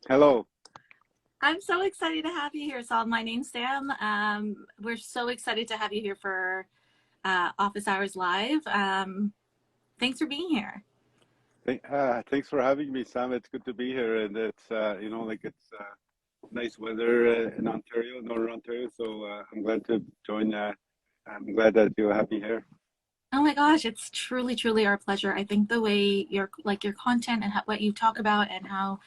Hello. I'm so excited to have you here, Sol. My name's Sam. We're so excited to have you here for Office Hours Live. Thanks for being here. Thanks for having me, Sam. It's good to be here, and it's nice weather in Ontario, Northern Ontario. So I'm glad to join. I'm glad that you have me here. Oh my gosh, it's truly, truly our pleasure. I think the way your content and what you talk about and how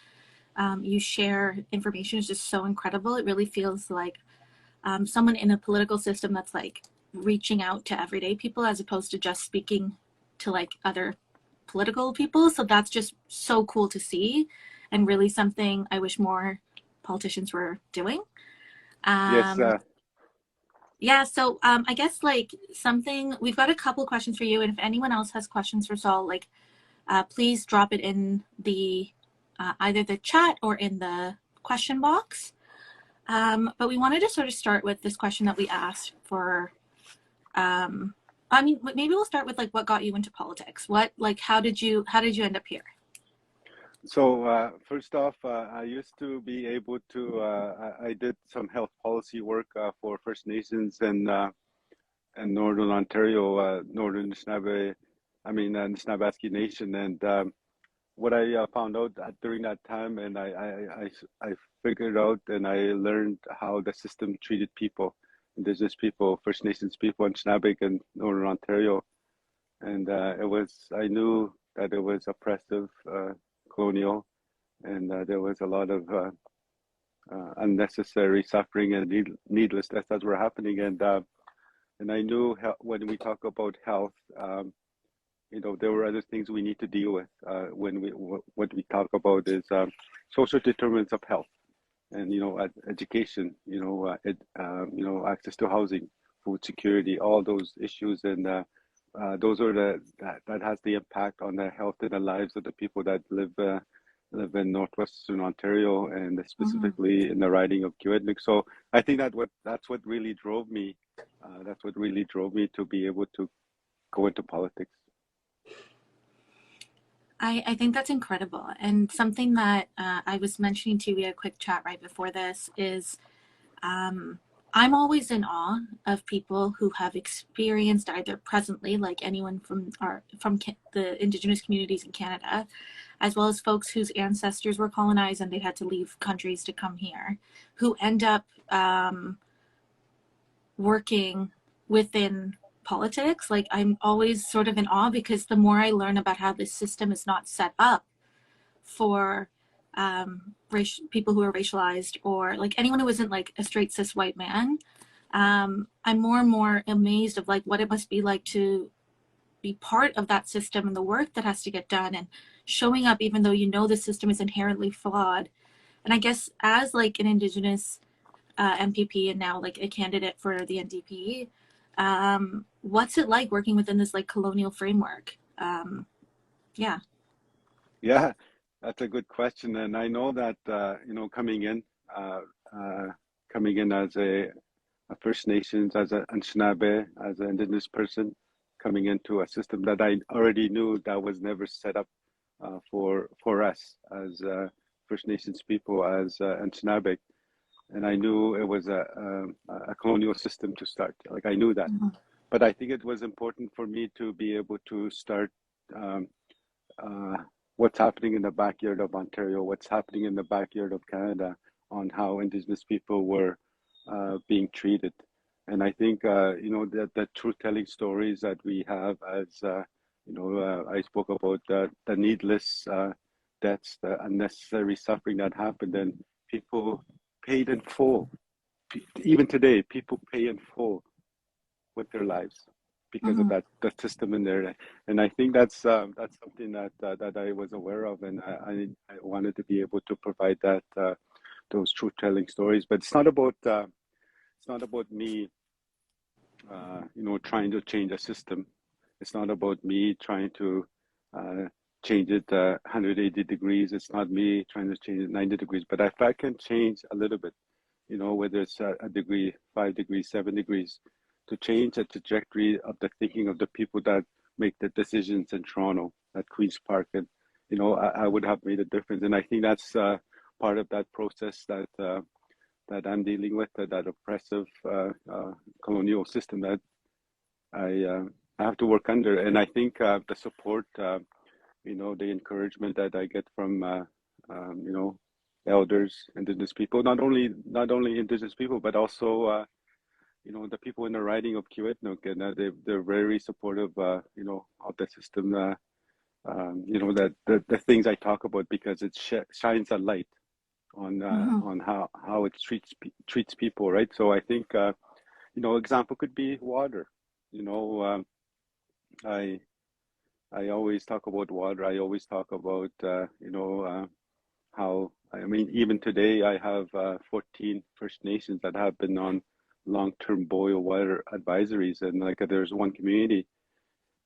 you share information is just so incredible. It really feels like someone in a political system that's like reaching out to everyday people as opposed to just speaking to like other political people. So that's just so cool to see and really something I wish more politicians were doing. Yes. Um, yeah, so I guess like something we've got a couple questions for you, and if anyone else has questions for Saul, like please drop it in the either the chat or in the question box. But we wanted to sort of start with this question that we asked for. Um, I mean, maybe we'll start with like what got you into politics. What like how did you end up here? So first off, I used to be able to. I did some health policy work for First Nations and Northern Ontario, Northern Nishnawbe. Nishnawbe-Aski Nation, and what I found out during that time, and I figured out and I learned how the system treated people, Indigenous people, First Nations people in Chinabeg and Northern Ontario, and I knew that it was oppressive, colonial, and there was a lot of unnecessary suffering and needless deaths that were happening, and I knew when we talk about health. There were other things we need to deal with when what we talk about is social determinants of health, and education, access to housing, food security, all those issues, and those are that has the impact on the health and the lives of the people that live in northwestern Ontario, and Mm-hmm. specifically in the riding of Kiiwetinoong. So I think that's what really drove me. That's what really drove me to be able to go into politics. I think that's incredible. And something that I was mentioning to you, we had a quick chat right before this, is um, I'm always in awe of people who have experienced either presently, like anyone from the Indigenous communities in Canada, as well as folks whose ancestors were colonized and they had to leave countries to come here, who end up working within politics. Like I'm always sort of in awe because the more I learn about how this system is not set up for people who are racialized or like anyone who isn't like a straight cis white man, I'm more and more amazed of like what it must be like to be part of that system and the work that has to get done and showing up even though you know the system is inherently flawed. And I guess as like an Indigenous MPP and now like a candidate for the NDP, what's it like working within this like colonial framework? Yeah. Yeah, that's a good question, and I know that uh, uh, coming in as a First Nations, as an Anishinaabe, as an Indigenous person, coming into a system that I already knew that was never set up for us as First Nations people, as Anishinaabe, and I knew it was a colonial system to start. Like I knew that, Mhm. but I think it was important for me to be able to start. Um, uh, what's happening in the backyard of Ontario, what's happening in the backyard of Canada on how Indigenous people were being treated. And I think, that the truth telling stories that we have I spoke about the needless deaths, the unnecessary suffering that happened, and people paid in full. Even today, people pay in full with their lives because of Mhm. that system in there. And I think that's something that I was aware of, and I wanted to be able to provide that those truth telling stories. But it's not about me, trying to change a system. It's not about me trying to uh, change it 180 degrees. It's not me trying to change it 90 degrees. But if I can change a little bit, whether it's a degree, 5 degrees, 7 degrees, to change the trajectory of the thinking of the people that make the decisions in Toronto at Queen's Park. And, I would have made a difference. And I think that's part of that process that I'm dealing with, that oppressive colonial system that I have to work under. And I think the support, the encouragement that I get from, elders, Indigenous people, not only Indigenous people, but also, the people in the riding of Kiiwetinoong, and they're very supportive, of the system, that the things I talk about, because it shines a light on how it treats people, right? So I think, example could be water. I always talk about water. I always talk about, how, even today I have 14 First Nations that have been on long-term boil water advisories. And like there's one community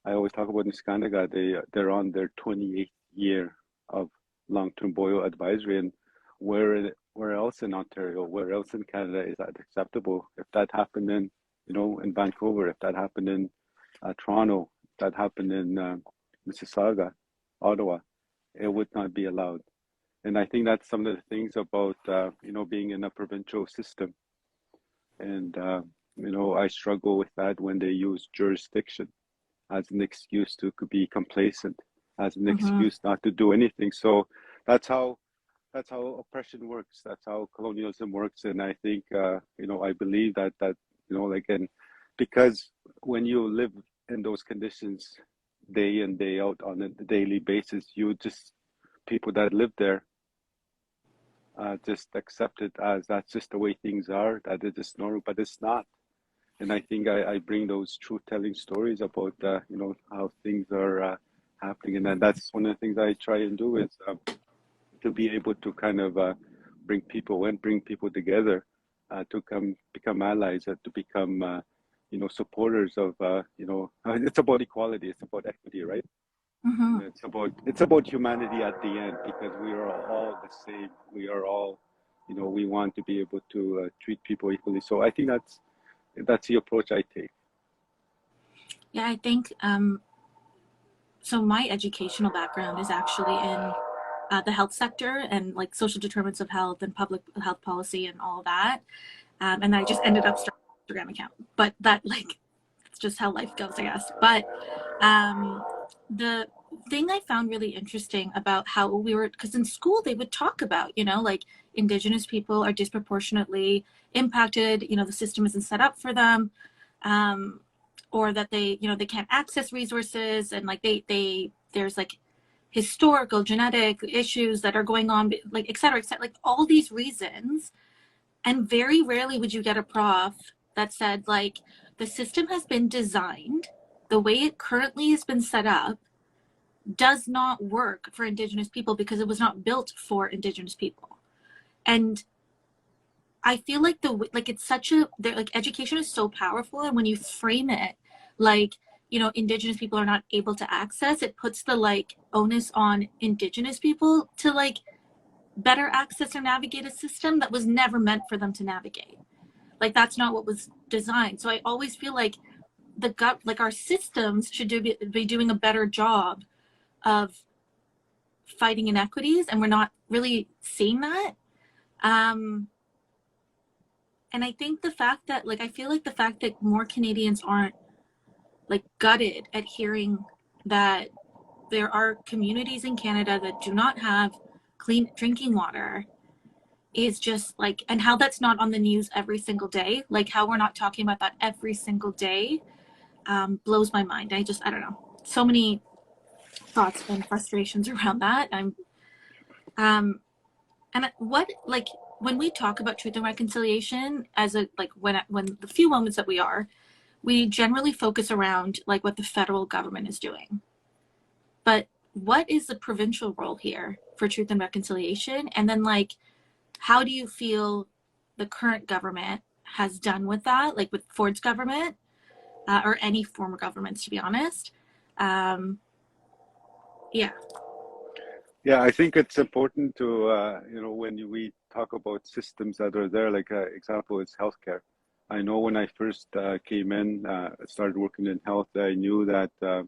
I always talk about, Nishnawbe-Aski. They're on their 28th year of long-term boil advisory. And where else in Ontario, where else in Canada is that acceptable? If that happened in Vancouver, if that happened in Toronto, if that happened in Mississauga, Ottawa, it would not be allowed. And I think that's some of the things about, being in a provincial system. And, I struggle with that when they use jurisdiction as an excuse to be complacent, as an excuse not to do anything. So that's how oppression works. That's how colonialism works. And I think, I believe that, and because when you live in those conditions day in, day out on a daily basis, people that live there, just accept it as that's just the way things are, that it is normal, but it's not. And I think I bring those truth-telling stories about, how things are happening. And that's one of the things I try and do is to be able to kind of bring people together to become allies, to become, supporters of, it's about equality, it's about equity, right? It's about humanity at the end, because we are all the same. We are all, we want to be able to treat people equally. So I think that's the approach I take. Yeah, I think so. My educational background is actually in the health sector and like social determinants of health and public health policy and all that. And I just ended up starting an Instagram account, but that it's just how life goes, I guess. But the thing I found really interesting about how because in school they would talk about, Indigenous people are disproportionately impacted, the system isn't set up for them, or that they can't access resources, and there's historical genetic issues that are going on, et cetera, all these reasons. And very rarely would you get a prof that said the system has been designed, the way it currently has been set up does not work for Indigenous people because it was not built for Indigenous people. And I feel it's such education is so powerful, and when you frame it Indigenous people are not able to access, it puts the onus on Indigenous people to better access or navigate a system that was never meant for them to navigate. That's not what was designed. So I always feel our systems should be doing a better job of fighting inequities, and we're not really seeing that. And I think the fact that I feel the fact that more Canadians aren't gutted at hearing that there are communities in Canada that do not have clean drinking water is just and how that's not on the news every single day, how we're not talking about that every single day, blows my mind. I don't know, so many thoughts and frustrations around that. And what when we talk about truth and reconciliation as a when the few moments that we generally focus around what the federal government is doing, but what is the provincial role here for truth and reconciliation? And then how do you feel the current government has done with that, with Ford's government, or any former governments, to be honest? Yeah, I think it's important to, when we talk about systems that are there, example is healthcare. I know when I first came in, started working in health, I knew that, a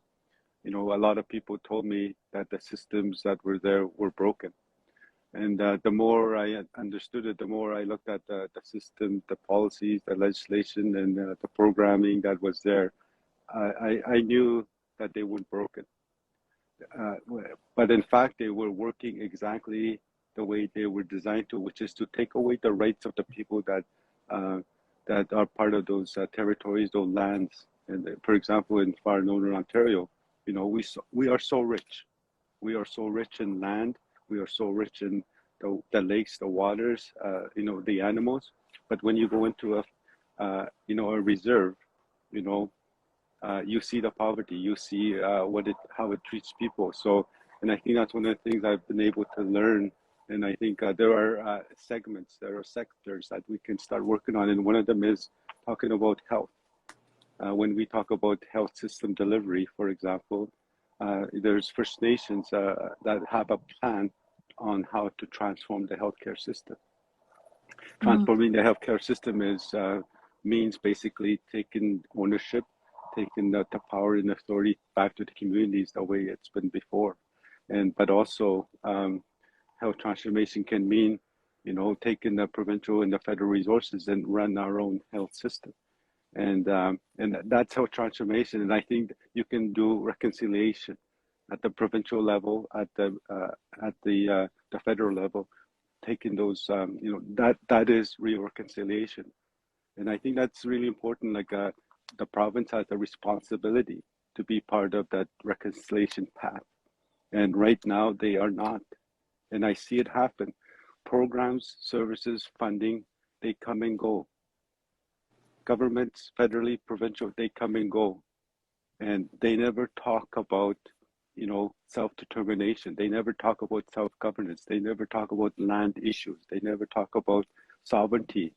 lot of people told me that the systems that were there were broken. And the more I understood it, the more I looked at the system, the policies, the legislation, and the programming that was there. I knew that they weren't broken. Uh, but in fact, they were working exactly the way they were designed to, which is to take away the rights of the people that that are part of those territories, those lands. And for example, in far northern Ontario, we are so rich. We are so rich in land. We are so rich in the lakes, the waters, the animals. But when you go into a reserve, you know, you see the poverty, you see how it treats people. So, and I think that's one of the things I've been able to learn. And I think there are segments, there are sectors that we can start working on. And one of them is talking about health. When we talk about health system delivery, for example, there's First Nations that have a plan on how to transform the healthcare system. Transforming the healthcare system means basically taking ownership, taking the power and authority back to the communities the way it's been before. But also health transformation can mean, taking the provincial and the federal resources and run our own health system. And that's how transformation. And I think you can do reconciliation at the provincial level, at the federal level, taking those, that is real reconciliation. And I think that's really important. Like the province has a responsibility to be part of that reconciliation path. And right now they are not. And I see it happen. Programs, services, funding, they come and go. Governments, federally, provincial, they come and go. And they never talk about, self-determination. They never talk about self-governance. They never talk about land issues. They never talk about sovereignty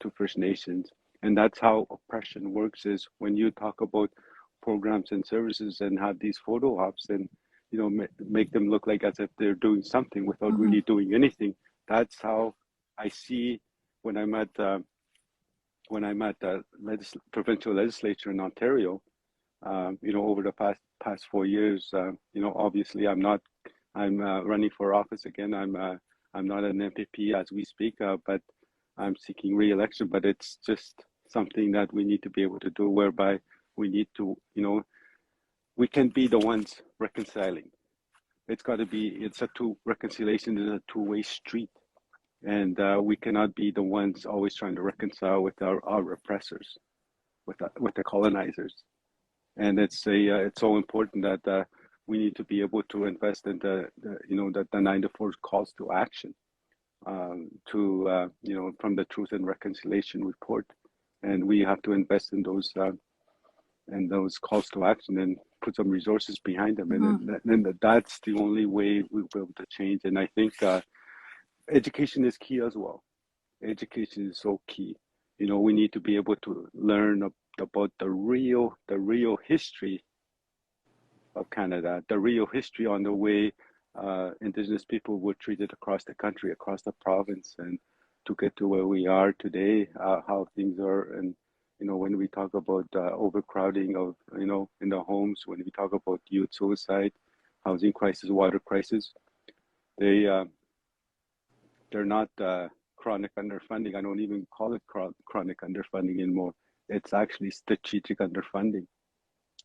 to First Nations. And that's how oppression works, is when you talk about programs and services and have these photo ops and, make them look like as if they're doing something without really doing anything. That's how I see when I'm at the provincial legislature in Ontario. Over the past 4 years, obviously I'm running for office again. I'm not an MPP as we speak, but I'm seeking re-election. But it's just something that we need to be able to do, whereby we need to, we can be the ones reconciling. Reconciliation is a two-way street. And we cannot be the ones always trying to reconcile with our oppressors, with the colonizers. And it's so important that we need to be able to invest in the 94 calls to action, from the Truth and Reconciliation report, and we have to invest in those calls to action and put some resources behind them, and that's the only way we'll be able to change. And I think education is key as well. Education is so key. We need to be able to learn about the real history of Canada, the real history on the way Indigenous people were treated across the country, across the province, and to get to where we are today, how things are. And when we talk about overcrowding of in the homes, when we talk about youth suicide, housing crisis, water crisis, they're not chronic underfunding. I don't even call it chronic underfunding anymore. It's actually strategic underfunding.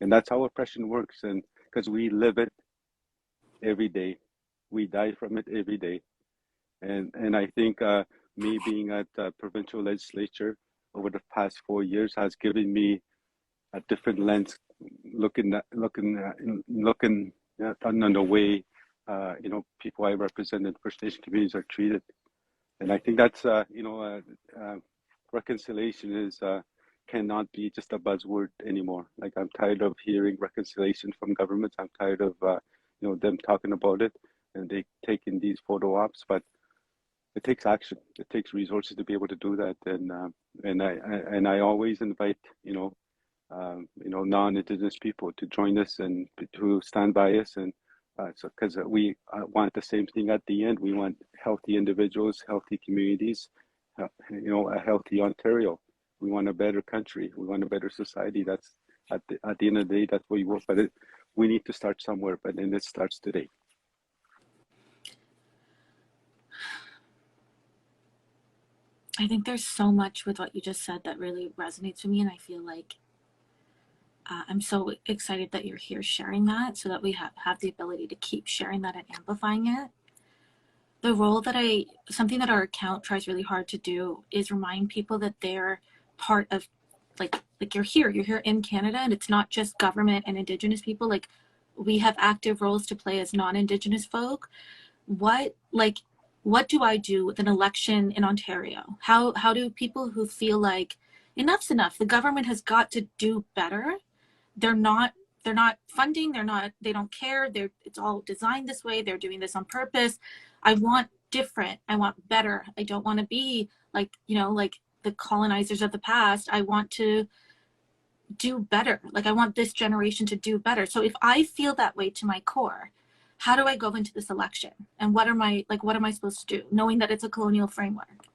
And that's how oppression works. And because we live it every day, we die from it every day. And I think me being at the provincial legislature over the past 4 years has given me a different lens, looking on the way people I represent in First Nation communities are treated. And I think that's reconciliation cannot be just a buzzword anymore. Like, I'm tired of hearing reconciliation from governments. I'm tired of them talking about it and they taking these photo ops, but it takes action. It takes resources to be able to do that. And I always invite non-Indigenous people to join us and to stand by us, and so because we want the same thing at the end. We want healthy individuals, healthy communities, a healthy Ontario. We want a better country. We want a better society. That's at the end of the day, that's what we want. But we need to start somewhere. But then it starts today. I think there's so much with what you just said that really resonates with me, and I feel like I'm so excited that you're here sharing that, so that we have the ability to keep sharing that and amplifying it. The role that something that our account tries really hard to do is remind people that they're part of, like you're here in Canada, and it's not just government and Indigenous people. Like, we have active roles to play as non-Indigenous folk. What do I do with an election in Ontario? How do people who feel like enough's enough, the government has got to do better, they're not funding, they don't care, it's all designed this way, they're doing this on purpose. I want different, I want better. I don't want to be like, like the colonizers of the past. I want to do better. Like, I want this generation to do better. So if I feel that way to my core, how do I go into this election? And what am I supposed to do, knowing that it's a colonial framework?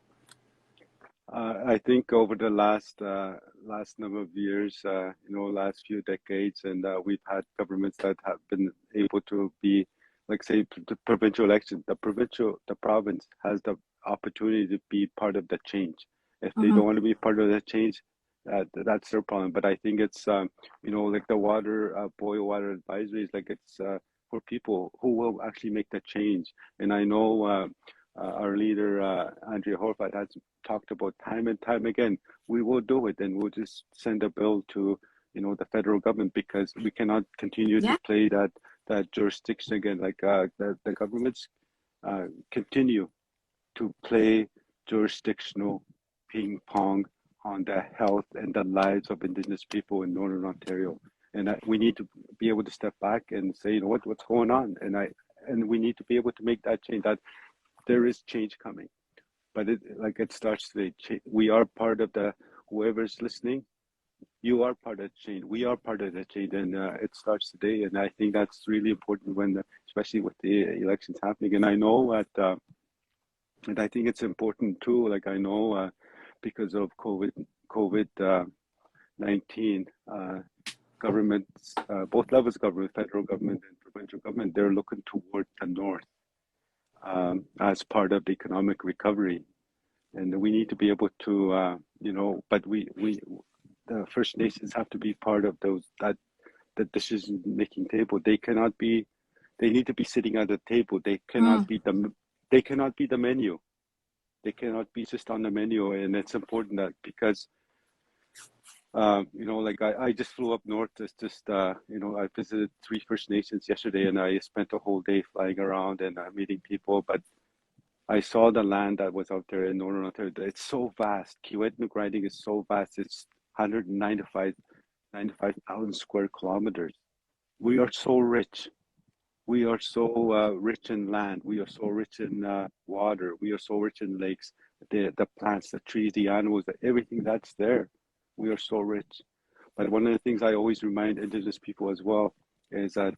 I think over the last number of years, last few decades, and we've had governments that have been able to be, like, say, the provincial election. The province has the opportunity to be part of the change. If they don't want to be part of the change, that's their problem. But I think it's, like the boil water advisories, like it's for people who will actually make the change. And I know our leader, Andrea Horvat, has talked about time and time again, we will do it, and we'll just send a bill to, the federal government, because we cannot continue to play that jurisdiction again. Like the governments continue to play jurisdictional ping pong on the health and the lives of Indigenous people in Northern Ontario. And we need to be able to step back and say, what's going on? And we need to be able to make that change. That there is change coming, but it starts today. We are part of whoever's listening, you are part of the change. We are part of the change, and it starts today. And I think that's really important especially with the elections happening. And I know that, and I think it's important too. Like, I know because of COVID-19, governments, both levels of government, federal government and provincial government, they're looking toward the north as part of the economic recovery. And we need to be able to, but the First Nations have to be part of the decision-making table. They need to be sitting at the table. They cannot be the menu. They cannot be just on the menu. And it's important that, because I just flew up north. I visited 3 First Nations yesterday, and I spent a whole day flying around and meeting people. But I saw the land that was out there in Northern Ontario. It's so vast. Kiiwetinoong riding is so vast. It's 95,000 square kilometers. We are so rich. We are so rich in land. We are so rich in water. We are so rich in lakes. The plants, the trees, the animals, everything that's there. We are so rich. But one of the things I always remind Indigenous people as well is that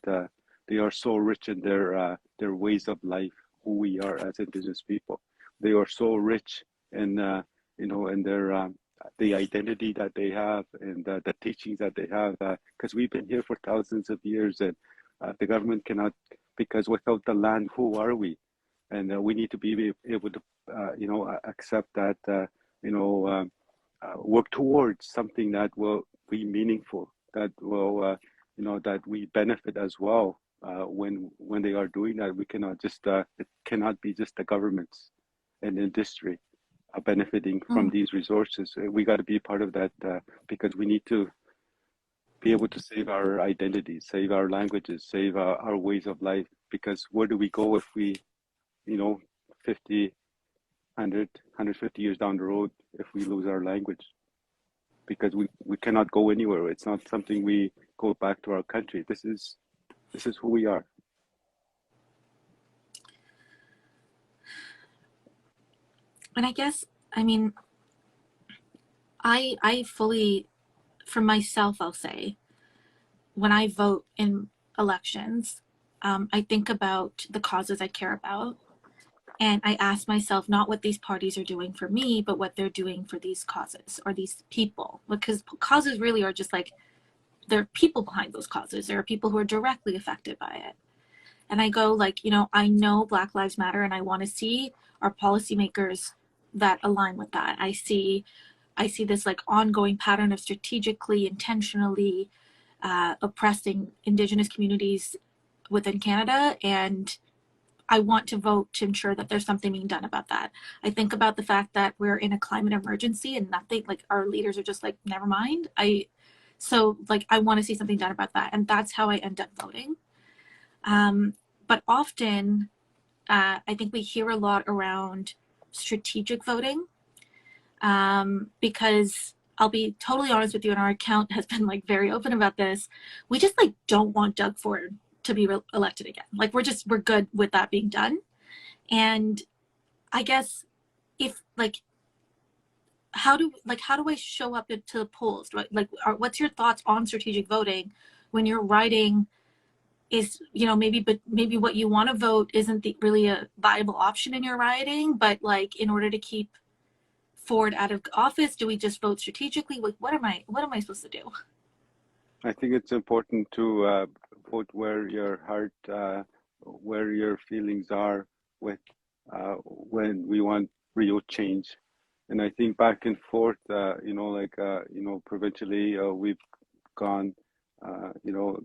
they are so rich in their ways of life, who we are as Indigenous people. They are so rich in in their the identity that they have, and the teachings that they have, because we've been here for thousands of years, and the government cannot, because without the land, who are we? And we need to be able to accept that, work towards something that will be meaningful, that will that we benefit as well. When they are doing that, we cannot just it cannot be just the governments and industry benefiting from these resources. We got to be part of that, because we need to be able to save our identities, save our languages, save our ways of life. Because where do we go if we 50, 100, 150 years down the road, if we lose our language? Because we cannot go anywhere. It's not something we go back to our country. This is who we are. And I guess, I fully, for myself, I'll say, when I vote in elections, I think about the causes I care about. And I ask myself not what these parties are doing for me, but what they're doing for these causes or these people. Because causes really are just like, there are people behind those causes. There are people who are directly affected by it. And I go I know Black Lives Matter, and I want to see our policymakers that align with that. I see this like ongoing pattern of strategically, intentionally oppressing Indigenous communities within Canada, and I want to vote to ensure that there's something being done about that. I think about the fact that we're in a climate emergency and nothing, like our leaders are just like, never mind. So like I want to see something done about that, and that's how I end up voting. But often, I think we hear a lot around strategic voting, because I'll be totally honest with you, and our account has been like very open about this. We just like don't want Doug Ford to be elected again. Like we're good with that being done. And I guess if like, how do I show up to the polls? Like, what's your thoughts on strategic voting when you're writing? Is, you know, maybe what you want to vote isn't really a viable option in your riding, but like in order to keep Ford out of office, do we just vote strategically? Like, what am I supposed to do? I think it's important to vote where your heart, where your feelings are with when we want real change. And I think back and forth, you know, like, you know, provincially, we've gone, you know,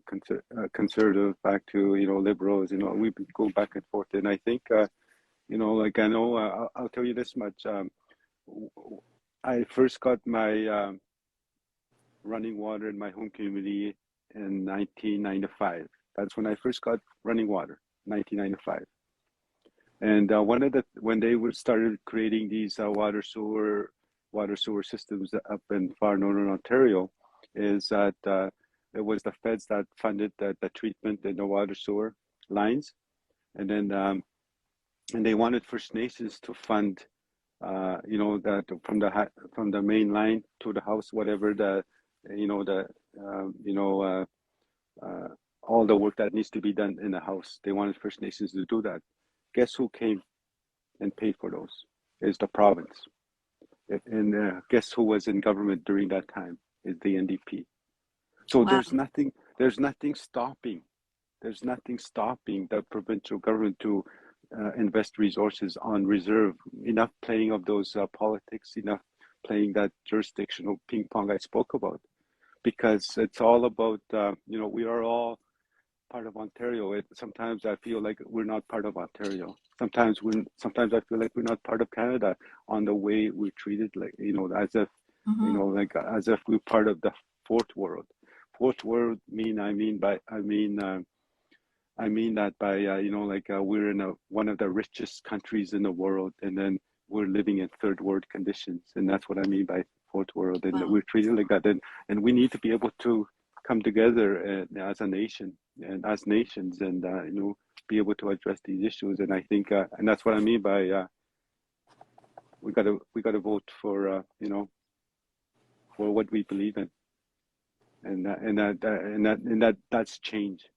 conservative back to, you know, liberals, you know, we've been going back and forth. And I think, you know, like, I know, I'll tell you this much. I first got my running water in my home community in 1995. That's when I first got running water, 1995. And when they started creating these water sewer systems up in far northern Ontario, is that it was the feds that funded the treatment in the water sewer lines, and then and they wanted First Nations to fund, you know, that from the main line to the house, whatever the, you know, the you know, all the work that needs to be done in the house. They wanted First Nations to do that. Guess who came and paid for those? Is the province. And guess who was in government during that time? Is the NDP. So Wow. there's nothing stopping the provincial government to invest resources on reserve, enough playing of those politics, enough playing that jurisdictional ping pong I spoke about, because it's all about, you know, we are all part of Ontario. Sometimes I feel like we're not part of Ontario. Sometimes I feel like we're not part of Canada on the way we're treated, like, you know, as if, you know, like as if we're part of the fourth world. Fourth world I mean that by, you know, like we're in one of the richest countries in the world, and then we're living in third world conditions, and that's what I mean by fourth world. And we're treated like that, and we need to be able to come together as a nation and as nations, and you know, be able to address these issues. And I think, and that's what I mean by we gotta vote for, you know, for what we believe in, and that's change.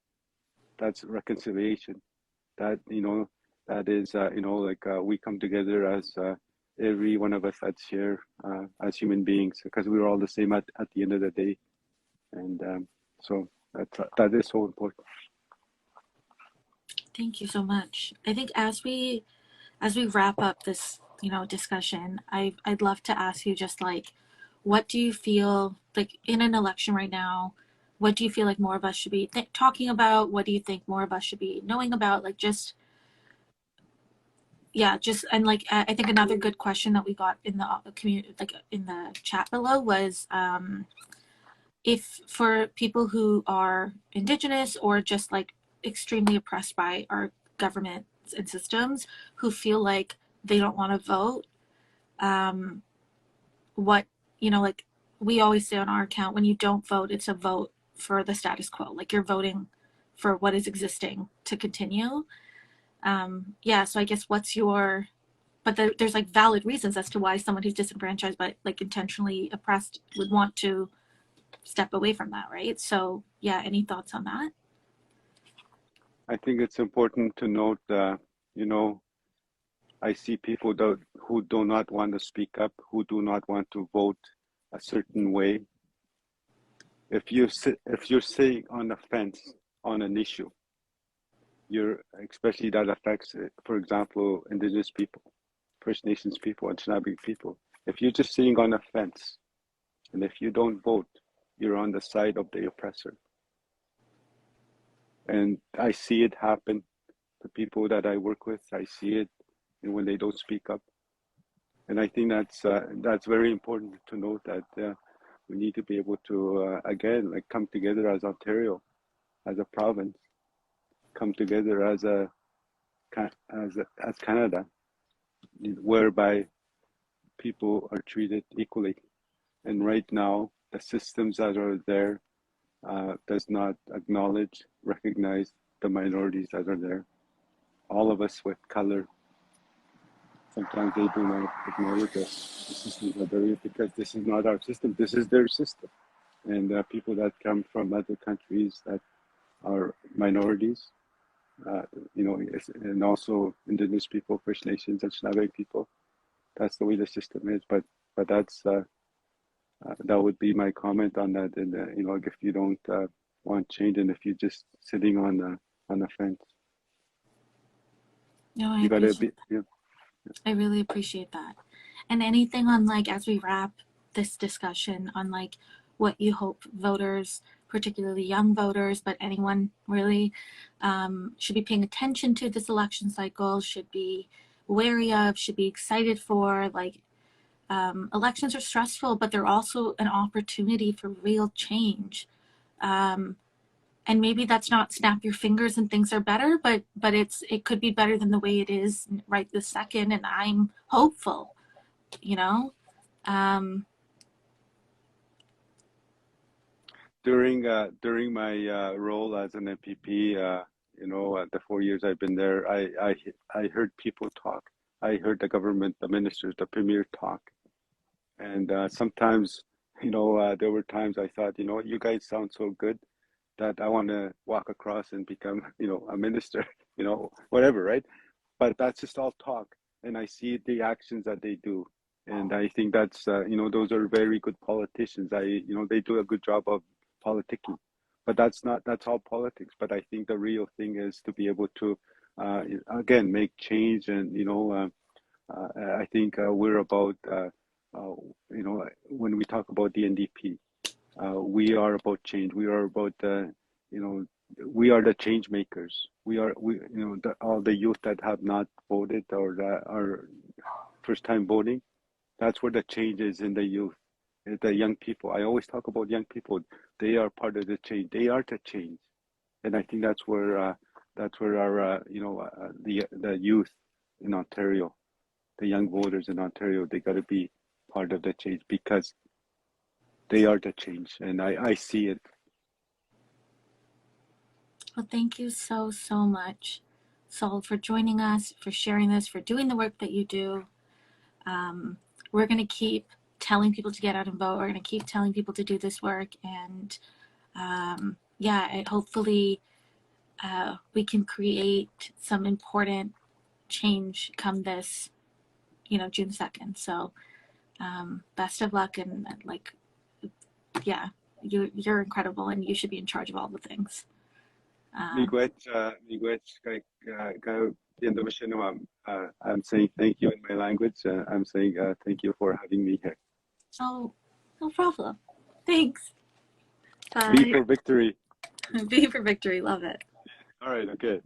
That's reconciliation. That, you know, that is, you know, like we come together as every one of us that's here as human beings, because we're all the same at the end of the day. And so that is so important. Thank you so much. I think as we wrap up this, you know, discussion, I'd love to ask you just like, what do you feel like in an election right now? What do you feel like more of us should be talking about? What do you think more of us should be knowing about? Like, just, yeah, just, and like, I think another good question that we got in the community, like in the chat below, was if for people who are Indigenous or just like extremely oppressed by our governments and systems, who feel like they don't want to vote, what, you know, like we always say on our account, when you don't vote, it's a vote for the status quo. Like you're voting for what is existing to continue. Yeah, so I guess what's your, but there's like valid reasons as to why someone who's disenfranchised but like intentionally oppressed would want to step away from that, right? So yeah, any thoughts on that? I think it's important to note, you know, I see people who do not want to speak up, who do not want to vote a certain way. If you're sitting on the fence on an issue, especially that affects, for example, Indigenous people. First Nations people and Nishnawbe people. If you're just sitting on a fence, and if you don't vote, you're on the side of the oppressor. And I see it happen. The people that I work with, I see it, and when they don't speak up. And I think that's very important to note that we need to be able to again, like, come together as Ontario, as a province, come together as Canada, whereby people are treated equally. And right now, the systems that are there does not acknowledge, recognize the minorities that are there. All of us with color, sometimes they do not acknowledge us. The systems are there because this is not our system. This is their system. And people that come from other countries that are minorities, and also Indigenous people, First Nations, and Nishnawbe people. That's the way the system is. But that's that would be my comment on that. And if you don't want change, and if you're just sitting on the fence, No, I you gotta appreciate be. that. I really appreciate that. And anything on, like, as we wrap this discussion, on like what you hope voters, particularly young voters, but anyone really, should be paying attention to this election cycle, should be wary of, should be excited for. Like, elections are stressful, but they're also an opportunity for real change. And maybe that's not snap your fingers and things are better, but it could be better than the way it is right this second. And I'm hopeful, During my role as an MPP, the 4 years I've been there, I heard people talk. I heard the government, the ministers, the premier talk, and sometimes, there were times I thought, you guys sound so good that I want to walk across and become, a minister, whatever, right? But that's just all talk, and I see the actions that they do, and I think that's, those are very good politicians. They do a good job of politicking, but that's all politics. But I think the real thing is to be able to, again, make change, and I think we're about, when we talk about the NDP. We are about change. We are about we are the change makers. All the youth that have not voted or that are first time voting. That's where the change is, in the youth, the young people. I always talk about young people. They are part of the change. They are the change, and I think that's where our the youth in Ontario, the young voters in Ontario, they got to be part of the change, because they are the change, and I see it. Well, thank you so, so much, Sol, for joining us, for sharing this, for doing the work that you do. We're going to keep telling people to get out and vote. We're going to keep telling people to do this work. And hopefully we can create some important change come this, June 2nd. So best of luck. And you're incredible, and you should be in charge of all the things. I'm saying thank you in my language. I'm saying thank you for having me here. Oh, no problem. Thanks. Bye. B for victory. B for victory. Love it. All right. Okay.